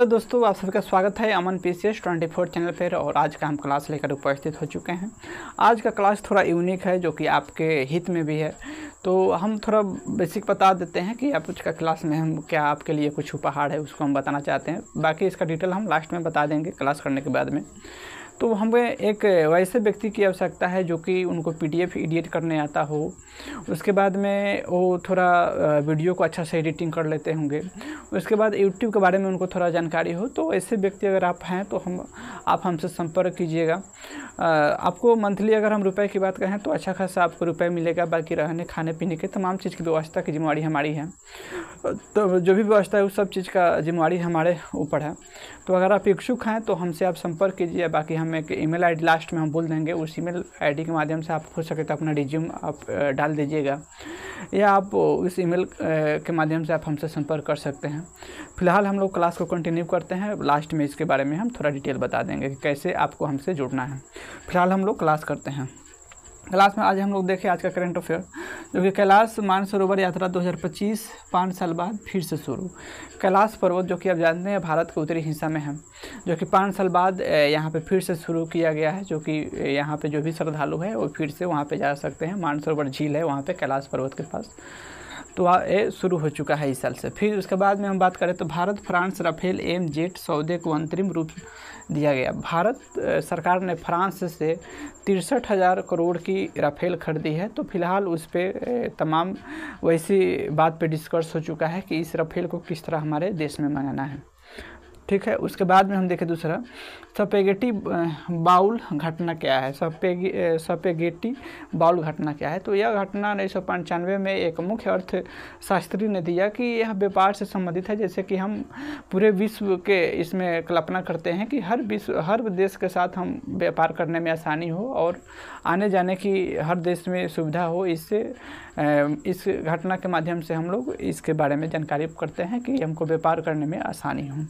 तो दोस्तों आप सबका स्वागत है अमन PCS 24 चैनल पर। और आज का हम क्लास लेकर उपस्थित हो चुके हैं। आज का क्लास थोड़ा यूनिक है जो कि आपके हित में भी है। तो हम थोड़ा बेसिक बता देते हैं कि आप का क्लास में हम क्या आपके लिए कुछ उपहार है उसको हम बताना चाहते हैं। बाकी इसका डिटेल हम लास्ट में बता देंगे क्लास करने के बाद में। तो हमें एक वैसे व्यक्ति की आवश्यकता है जो कि उनको PDF एडिट करने आता हो, उसके बाद में वो थोड़ा वीडियो को अच्छा से एडिटिंग कर लेते होंगे, उसके बाद YouTube के बारे में उनको थोड़ा जानकारी हो। तो ऐसे व्यक्ति अगर आप हैं तो आप हमसे संपर्क कीजिएगा। आपको मंथली अगर हम रुपए की बात करें तो अच्छा खासा आपको रुपए मिलेगा। बाकी रहने खाने पीने के तमाम चीज़ की व्यवस्था की जिम्मेवारी हमारी है। तो जो भी व्यवस्था है उस सब चीज़ का जिम्मेवारी हमारे ऊपर है। तो अगर आप इच्छुक हैं तो हमसे आप संपर्क कीजिए। बाकी हम एक ईमेल आईडी लास्ट में हम बोल देंगे, उस ईमेल आईडी के माध्यम से आप हो सके तो अपना रिज्यूम आप डाल दीजिएगा, या आप उस ईमेल के माध्यम से आप हमसे संपर्क कर सकते हैं। फिलहाल हम लोग क्लास को कंटिन्यू करते हैं। लास्ट में इसके बारे में हम थोड़ा डिटेल बता देंगे कि कैसे आपको हमसे जुड़ना है। फिलहाल हम लोग क्लास करते हैं। क्लास में आज हम लोग देखें आज का करंट अफेयर, जो कि कैलाश मानसरोवर यात्रा 2025 5 साल बाद फिर से शुरू। कैलाश पर्वत जो कि आप जानते हैं भारत के उत्तरी हिस्सा में है, जो कि 5 साल बाद यहाँ पे फिर से शुरू किया गया है। जो कि यहाँ पे जो भी श्रद्धालु है वो फिर से वहाँ पे जा सकते हैं। मानसरोवर झील है वहाँ पे कैलाश पर्वत के पास। तो ये शुरू हो चुका है इस साल से। फिर उसके बाद में हम बात करें तो भारत फ्रांस राफेल AMZ सौदे को अंतरिम रूप दिया गया। भारत सरकार ने फ्रांस से 63,000 करोड़ की राफेल खरीदी है। तो फिलहाल उस पर तमाम वैसी बात पे डिस्कस हो चुका है कि इस राफेल को किस तरह हमारे देश में मंगाना है। ठीक है। उसके बाद में हम देखें दूसरा, स्पैगेटी बाउल घटना क्या है। स्पैगेटी बाउल घटना क्या है। तो यह घटना 1995 में एक मुख्य अर्थशास्त्री ने दिया कि यह व्यापार से संबंधित है। जैसे कि हम पूरे विश्व के इसमें कल्पना करते हैं कि हर देश के साथ हम व्यापार करने में आसानी हो और आने जाने की हर देश में सुविधा हो। इससे इस घटना के माध्यम से हम लोग इसके बारे में जानकारी करते हैं कि हमको व्यापार करने में आसानी हो।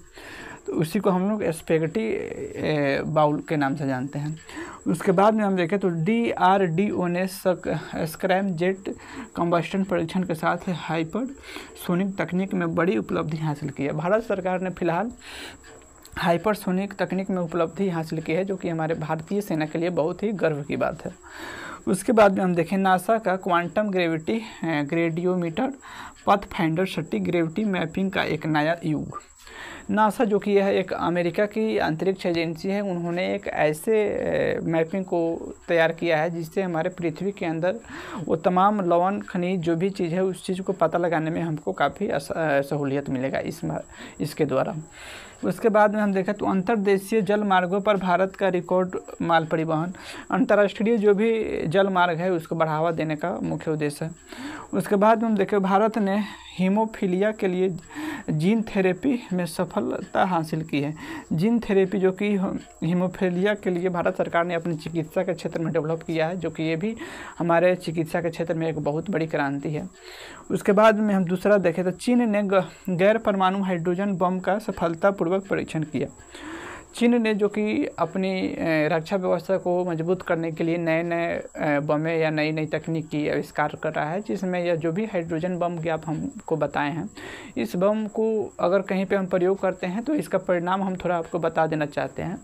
तो उसी को हम लोग स्पैगेटी बाउल के नाम से जानते हैं। उसके बाद में हम देखें तो DRDO ने स्क्रैमजेट कंबस्टन परीक्षण के साथ हाइपरसोनिक तकनीक में बड़ी उपलब्धि हासिल की है। भारत सरकार ने फिलहाल हाइपरसोनिक तकनीक में उपलब्धि हासिल की है, जो कि हमारे भारतीय सेना के लिए बहुत ही गर्व की बात है। उसके बाद में हम देखें नासा का क्वांटम ग्रेविटी ग्रेडियोमीटर पाथफाइंडर सटीक ग्रेविटी मैपिंग का एक नया युग। नासा जो कि यह एक अमेरिका की अंतरिक्ष एजेंसी है, उन्होंने एक ऐसे मैपिंग को तैयार किया है जिससे हमारे पृथ्वी के अंदर वो तमाम लवण खनिज जो भी चीज़ है उस चीज़ को पता लगाने में हमको काफ़ी सहूलियत मिलेगा इसके द्वारा। उसके बाद में हम देखें तो अंतर्देशीय जल मार्गों पर भारत का रिकॉर्ड माल परिवहन। अंतर्राष्ट्रीय जो भी जल मार्ग है उसको बढ़ावा देने का मुख्य उद्देश्य है। उसके बाद में हम देखें भारत ने हीमोफीलिया के लिए जीन थेरेपी में सफलता हासिल की है। जीन थेरेपी जो कि हीमोफीलिया के लिए भारत सरकार ने अपनी चिकित्सा के क्षेत्र में डेवलप किया है, जो कि ये भी हमारे चिकित्सा के क्षेत्र में एक बहुत बड़ी क्रांति है। उसके बाद में हम दूसरा देखें तो चीन ने गैर परमाणु हाइड्रोजन बम का सफलतापूर्वक परीक्षण किया। चीन ने जो कि अपनी रक्षा व्यवस्था को मजबूत करने के लिए नए नए बमें या नई नई तकनीक की आविष्कार कर रहा है, जिसमें यह जो भी हाइड्रोजन बम की आप हमको बताए हैं, इस बम को अगर कहीं पे हम प्रयोग करते हैं तो इसका परिणाम हम थोड़ा आपको बता देना चाहते हैं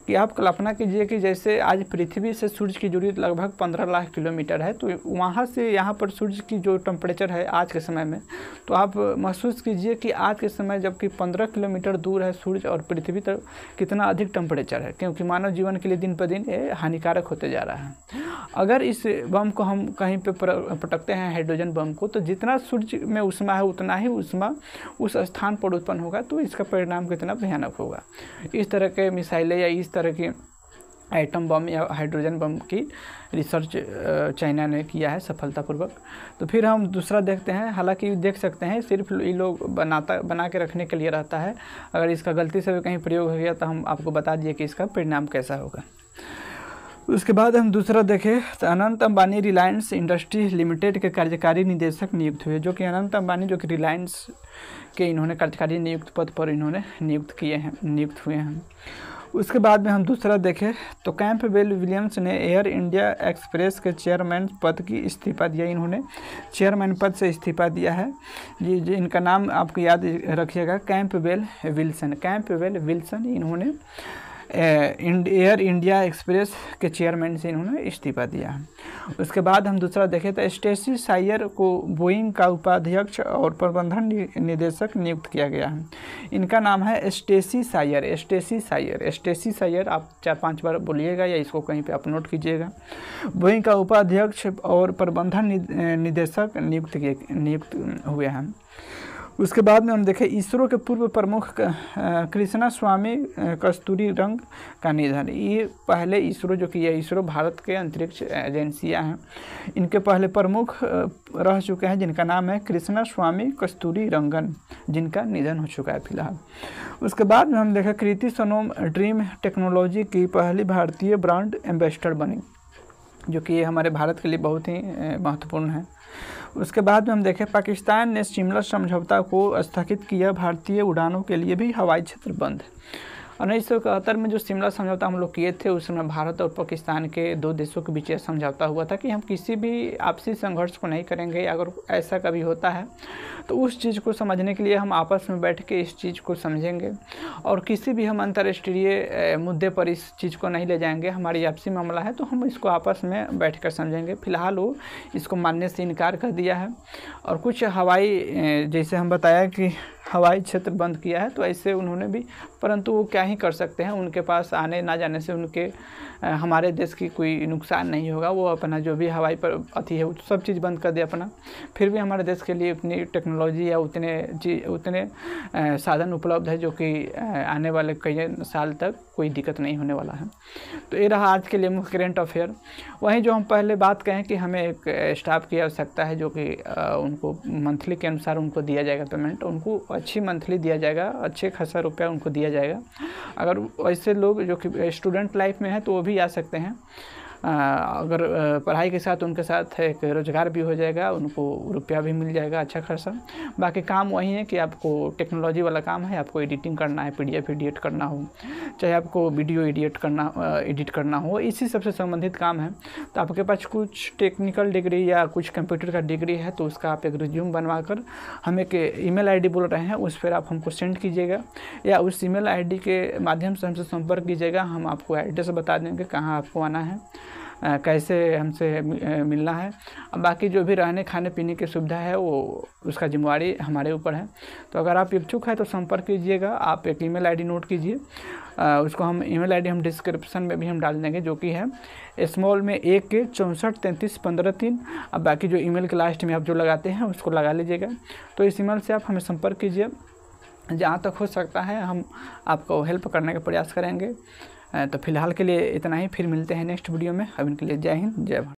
कि आप कल्पना कीजिए कि जैसे आज पृथ्वी से सूर्य की दूरी लगभग 15 लाख किलोमीटर है। तो वहाँ से यहाँ पर सूर्य की जो टेम्परेचर है आज के समय में, तो आप महसूस कीजिए कि आज के समय जबकि 15 किलोमीटर दूर है सूर्य और पृथ्वी तक कितना अधिक टेम्परेचर है, क्योंकि मानव जीवन के लिए दिन पर दिन ये हानिकारक होते जा रहा है। अगर इस बम को हम कहीं पे पटकते हैं हाइड्रोजन बम को, तो जितना सूर्य में ऊष्मा है उतना ही ऊष्मा उस स्थान पर उत्पन्न होगा। तो इसका परिणाम कितना भयानक होगा। इस तरह के मिसाइलें या इस तरह की एटम बम या हाइड्रोजन बम की रिसर्च चाइना ने किया है सफलतापूर्वक। तो फिर हम दूसरा देखते हैं। हालांकि देख सकते हैं सिर्फ ये लोग बना के रखने के लिए रहता है। अगर इसका गलती से भी कहीं प्रयोग हो गया तो हम आपको बता दिए कि इसका परिणाम कैसा होगा। उसके बाद हम दूसरा देखें तो अनंत अंबानी रिलायंस इंडस्ट्री लिमिटेड के कार्यकारी निदेशक नियुक्त हुए। जो कि अनंत अंबानी जो कि रिलायंस के इन्होंने कार्यकारी नियुक्त पद पर इन्होंने नियुक्त हुए हैं। उसके बाद में हम दूसरा देखें तो कैंपबेल विलियम्स ने एयर इंडिया एक्सप्रेस के चेयरमैन पद की इस्तीफा दिया। इन्होंने चेयरमैन पद से इस्तीफा दिया है जी। इनका नाम आपको याद रखिएगा, कैंपबेल विल्सन। कैंपबेल विल्सन इन्होंने एयर इंडिया एक्सप्रेस के चेयरमैन से इन्होंने इस्तीफा दिया है। उसके बाद हम दूसरा देखें तो स्टेसी सायर को बोइंग का उपाध्यक्ष और प्रबंधन निदेशक नियुक्त किया गया है। इनका नाम है Stacey Sayer. Stacey Sayer, Stacey Sayer आप 4-5 बार बोलिएगा या इसको कहीं पे आप नोट कीजिएगा। बोइंग का उपाध्यक्ष और प्रबंधन निदेशक नियुक्त हुए हैं। उसके बाद में हम देखें इसरो के पूर्व प्रमुख कृष्णा स्वामी कस्तूरीरंग का निधन। ये पहले इसरो जो कि ये इसरो भारत के अंतरिक्ष एजेंसियां हैं, इनके पहले प्रमुख रह चुके हैं जिनका नाम है कृष्णा स्वामी कस्तूरीरंगन, जिनका निधन हो चुका है फिलहाल। उसके बाद में हम देखें कृति सोनोम ड्रीम टेक्नोलॉजी की पहली भारतीय ब्रांड एम्बेसडर बनी, जो कि ये हमारे भारत के लिए बहुत ही महत्वपूर्ण है। उसके बाद में हम देखें पाकिस्तान ने शिमला समझौता को स्थगित किया, भारतीय उड़ानों के लिए भी हवाई क्षेत्र बंद। 1971 में जो शिमला समझौता हम लोग किए थे, उसमें भारत और पाकिस्तान के 2 देशों के बीच यह समझौता हुआ था कि हम किसी भी आपसी संघर्ष को नहीं करेंगे। अगर ऐसा कभी होता है तो उस चीज़ को समझने के लिए हम आपस में बैठ के इस चीज़ को समझेंगे और किसी भी हम अंतर्राष्ट्रीय मुद्दे पर इस चीज़ को नहीं ले जाएंगे। हमारी आपसी मामला है तो हम इसको आपस में बैठ कर समझेंगे। फिलहाल वो इसको मानने से इनकार कर दिया है और कुछ हवाई, जैसे हम बताया कि हवाई क्षेत्र बंद किया है, तो ऐसे उन्होंने भी, परंतु वो क्या ही कर सकते हैं। उनके पास आने ना जाने से उनके हमारे देश की कोई नुकसान नहीं होगा। वो अपना जो भी हवाई पर अति है वो सब चीज़ बंद कर दे अपना, फिर भी हमारे देश के लिए उतनी टेक्नोलॉजी या उतने साधन उपलब्ध है जो कि आने वाले कई साल तक कोई दिक्कत नहीं होने वाला है। तो ये रहा आज के लिए मुख्य करेंट अफेयर। वहीं जो हम पहले बात कहें कि हमें एक स्टाफ की आवश्यकता है जो कि उनको मंथली के अनुसार उनको दिया जाएगा पेमेंट, उनको अच्छी मंथली दिया जाएगा, अच्छे खासा रुपया उनको दिया जाएगा। अगर ऐसे लोग जो कि स्टूडेंट लाइफ में हैं तो वो भी आ सकते हैं। अगर पढ़ाई के साथ उनके साथ एक रोज़गार भी हो जाएगा, उनको रुपया भी मिल जाएगा अच्छा खासा। बाकी काम वही है कि आपको टेक्नोलॉजी वाला काम है, आपको एडिटिंग करना है, PDF एडिट करना हो, चाहे आपको वीडियो एडिट करना हो, इसी सबसे संबंधित काम है। तो आपके पास कुछ टेक्निकल डिग्री या कुछ कंप्यूटर का डिग्री है तो उसका आप एक रिज्यूम बनवा कर हम एक ईमेल ID बोल रहे हैं, उस पर आप हमको सेंड कीजिएगा या उस ईमेल ID के माध्यम से हमसे संपर्क कीजिएगा। हम आपको एड्रेस बता देंगे कहाँ आपको आना है, कैसे हमसे मिलना है। अब बाकी जो भी रहने खाने पीने की सुविधा है वो उसका जिम्मेवारी हमारे ऊपर है। तो अगर आप इच्छुक हैं तो संपर्क कीजिएगा। आप एक ईमेल ID नोट कीजिए, उसको हम ईमेल ID हम डिस्क्रिप्शन में भी हम डाल देंगे, जो कि है स्मॉल में 1 64 33 15 3। अब बाकी जो ईमेल के लास्ट में आप जो लगाते हैं उसको लगा लीजिएगा। तो इस ईमेल से आप हमें संपर्क कीजिए, जहाँ तक हो सकता है हम आपको हेल्प करने का प्रयास करेंगे। तो फिलहाल के लिए इतना ही, फिर मिलते हैं नेक्स्ट वीडियो में। अब इनके लिए जय हिंद, जय भारत।